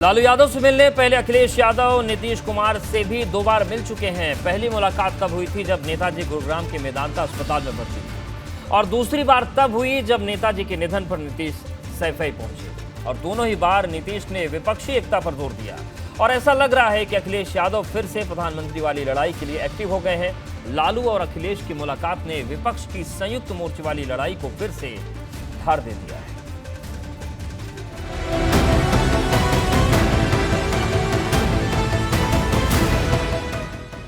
लालू यादव से मिलने पहले अखिलेश यादव नीतीश कुमार से भी 2 बार मिल चुके हैं। पहली मुलाकात तब हुई थी जब नेताजी गुरुग्राम के मेदांता अस्पताल में भर्ती थे और दूसरी बार तब हुई जब नेताजी के निधन पर नीतीश सैफई पहुंचे और दोनों ही बार नीतीश ने विपक्षी एकता पर जोर दिया और ऐसा लग रहा है कि अखिलेश यादव फिर से प्रधानमंत्री वाली लड़ाई के लिए एक्टिव हो गए हैं। लालू और अखिलेश की मुलाकात ने विपक्ष की संयुक्त मोर्चे वाली लड़ाई को फिर से धार दे दिया है।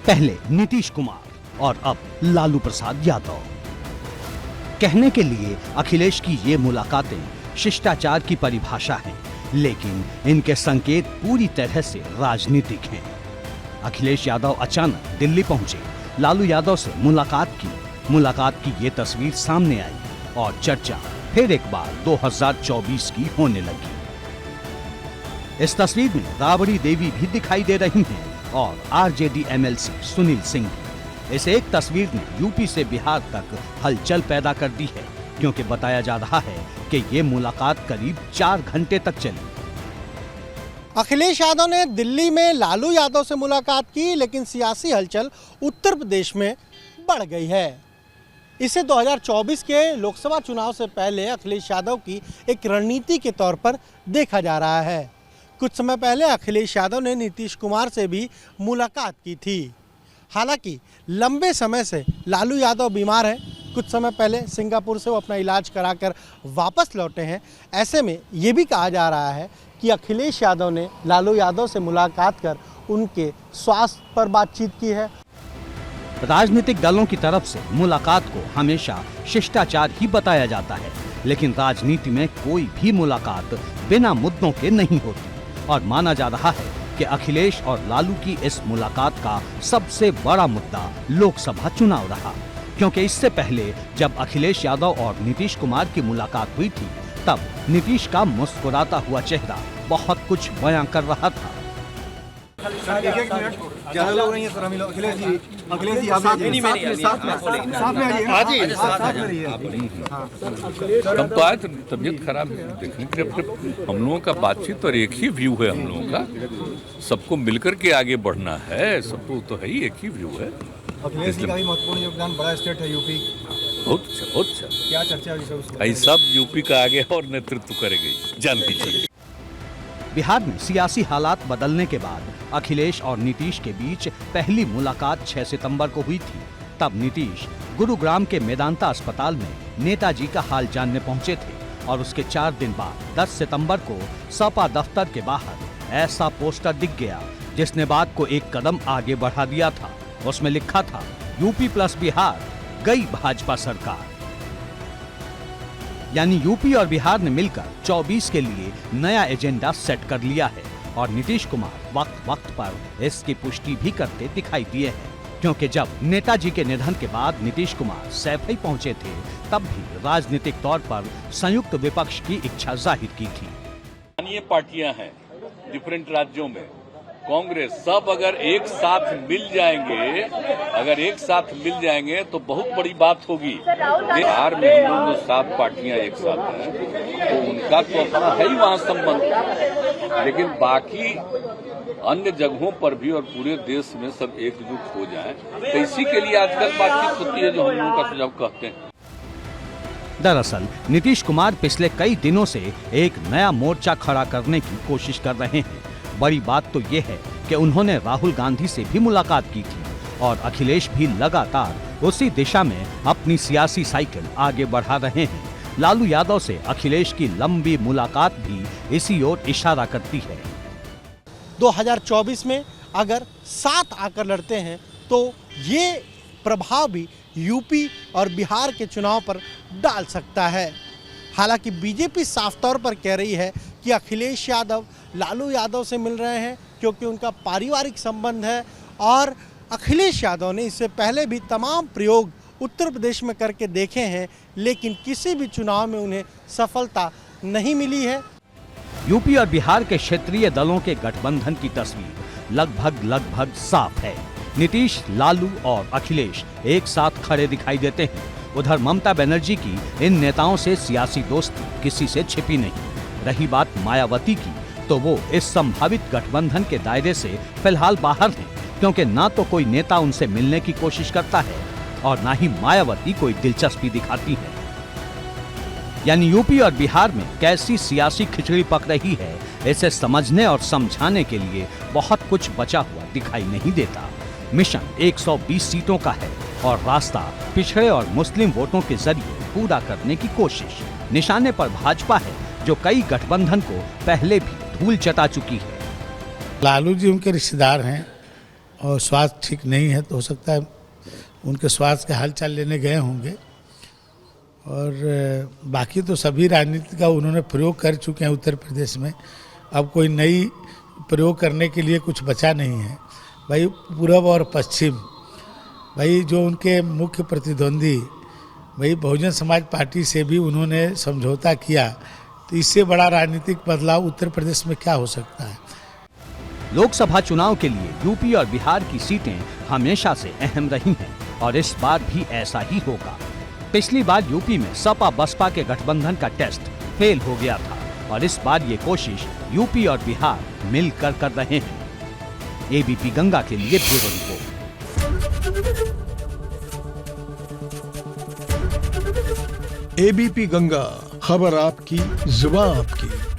पहले नीतीश कुमार और अब लालू प्रसाद यादव। कहने के लिए अखिलेश की ये मुलाकातें शिष्टाचार की परिभाषा हैं, लेकिन इनके संकेत पूरी तरह से राजनीतिक हैं। अखिलेश यादव अचानक दिल्ली पहुंचे, लालू यादव से मुलाकात की ये तस्वीर सामने आई और चर्चा फिर एक बार 2024 की होने लगी। इस तस्वीर में राबड़ी देवी भी दिखाई दे रही हैं और आरजेडी एमएलसी सुनील सिंह भी। इस एक तस्वीर ने यूपी से बिहार तक हलचल पैदा कर दी है, क्योंकि बताया जा रहा है कि ये मुलाकात करीब 4 घंटे तक चली। अखिलेश यादव ने दिल्ली में लालू यादव से मुलाकात की, लेकिन सियासी हलचल उत्तर प्रदेश में बढ़ गई है। इसे 2024 के लोकसभा चुनाव से पहले अखिलेश यादव की एक रणनीति के तौर पर देखा जा रहा है। कुछ समय पहले अखिलेश यादव ने नीतीश कुमार से भी मुलाकात की थी। हालांकि लंबे समय से लालू यादव बीमार हैं। कुछ समय पहले सिंगापुर से वो अपना इलाज कराकर वापस लौटे हैं। ऐसे में ये भी कहा जा रहा है कि अखिलेश यादव ने लालू यादव से मुलाकात कर उनके स्वास्थ्य पर बातचीत की है। राजनीतिक दलों की तरफ से मुलाकात को हमेशा शिष्टाचार ही बताया जाता है, लेकिन राजनीति में कोई भी मुलाकात बिना मुद्दों के नहीं होती और माना जा रहा है कि अखिलेश और लालू की इस मुलाकात का सबसे बड़ा मुद्दा लोकसभा चुनाव रहा, क्योंकि इससे पहले जब अखिलेश यादव और नीतीश कुमार की मुलाकात हुई थी, तब नीतीश का मुस्कुराता हुआ चेहरा बहुत कुछ बयां कर रहा था। ज्यादा लोग नहीं है सर, हम लोग अखिलेश जी हम तो आए तो तबीयत खराब देखने के लिए। हम लोगों का बातचीत और एक ही व्यू है, हम लोगों का सबको मिलकर के आगे बढ़ना है, सबको तो है ही, एक ही व्यू है। अखिलेश जी का भी महत्वपूर्ण योगदान, बड़ा स्टेट है यूपी। बहुत अच्छा, बहुत अच्छा। क्या चर्चा हुई सब यूपी का आगे और नेतृत्व करेगी, जान लीजिए। बिहार में सियासी हालात बदलने के बाद अखिलेश और नीतीश के बीच पहली मुलाकात 6 सितंबर को हुई थी। तब नीतीश गुरुग्राम के मेदांता अस्पताल में नेताजी का हाल जानने पहुंचे थे और उसके 4 दिन बाद 10 सितंबर को सपा दफ्तर के बाहर ऐसा पोस्टर दिख गया जिसने बात को एक कदम आगे बढ़ा दिया था। उसमें लिखा था, यूपी प्लस बिहार गई भाजपा सरकार। यानी यूपी और बिहार ने मिलकर 24 के लिए नया एजेंडा सेट कर लिया है और नीतीश कुमार वक्त वक्त पर इसकी पुष्टि भी करते दिखाई दिए हैं, क्योंकि जब नेताजी के निधन के बाद नीतीश कुमार सैफई पहुंचे थे, तब भी राजनीतिक तौर पर संयुक्त विपक्ष की इच्छा जाहिर की थी। ये पार्टियां हैं डिफरेंट राज्यों में, कांग्रेस सब अगर एक साथ मिल जाएंगे तो बहुत बड़ी बात होगी। बिहार में हम लोग 7 पार्टियां एक साथ हैं, तो उनका तो अपना है ही वहाँ संबंध, लेकिन बाकी अन्य जगहों पर भी और पूरे देश में सब एकजुट हो जाएं, तो इसी के लिए आजकल बातचीत होती है, जो हम लोगों का सुझाव कहते हैं। दरअसल नीतीश कुमार पिछले कई दिनों से एक नया मोर्चा खड़ा करने की कोशिश कर रहे हैं। बड़ी बात तो ये है कि उन्होंने राहुल गांधी से भी मुलाकात की थी और अखिलेश भी लगातार उसी दिशा में अपनी सियासी साइकिल आगे बढ़ा रहे हैं। लालू यादव से अखिलेश की लंबी मुलाकात भी इसी ओर इशारा करती है। 2024 में अगर साथ आकर लड़ते हैं तो ये प्रभाव भी यूपी और बिहार के चुनाव पर डाल सकता है। हालांकि बीजेपी साफ तौर पर कह रही है कि अखिलेश यादव लालू यादव से मिल रहे हैं क्योंकि उनका पारिवारिक संबंध है, और अखिलेश यादव ने इससे पहले भी तमाम प्रयोग उत्तर प्रदेश में करके देखे हैं, लेकिन किसी भी चुनाव में उन्हें सफलता नहीं मिली है। यूपी और बिहार के क्षेत्रीय दलों के गठबंधन की तस्वीर लगभग साफ है। नीतीश, लालू और अखिलेश एक साथ खड़े दिखाई देते हैं। उधर ममता बनर्जी की इन नेताओं से सियासी दोस्ती किसी से छिपी नहीं। रही बात मायावती की, तो वो इस संभावित गठबंधन के दायरे से फिलहाल बाहर हैं, क्योंकि ना तो कोई नेता उनसे मिलने की कोशिश करता है और ना ही मायावती कोई दिलचस्पी दिखाती है। यानी यूपी और बिहार में कैसी सियासी खिचड़ी पक रही है, इसे समझने और समझाने के लिए बहुत कुछ बचा हुआ दिखाई नहीं देता। मिशन 120 सीटों का है और रास्ता पिछड़े और मुस्लिम वोटों के जरिए पूरा करने की कोशिश। निशाने पर भाजपा है, जो कई गठबंधन को पहले भी धूल चटा चुकी है। लालू जी उनके रिश्तेदार हैं और स्वास्थ्य ठीक नहीं है, तो हो सकता है उनके स्वास्थ्य का हालचाल लेने गए होंगे। और बाकी तो सभी राजनीति का उन्होंने प्रयोग कर चुके हैं उत्तर प्रदेश में। अब कोई नई प्रयोग करने के लिए कुछ बचा नहीं है। भाई पूरब और पश्चिम, भाई जो उनके मुख्य प्रतिद्वंदी भाई बहुजन समाज पार्टी से भी उन्होंने समझौता किया, तो इससे बड़ा राजनीतिक बदलाव उत्तर प्रदेश में क्या हो सकता है। लोकसभा चुनाव के लिए यूपी और बिहार की सीटें हमेशा से अहम रही हैं और इस बार भी ऐसा ही होगा। पिछली बार यूपी में सपा बसपा के गठबंधन का टेस्ट फेल हो गया था और इस बार ये कोशिश यूपी और बिहार मिलकर कर रहे हैं। एबीपी गंगा के लिए ब्यूरो रिपोर्ट। एबीपी गंगा, खबर आपकी, जुबान आपकी।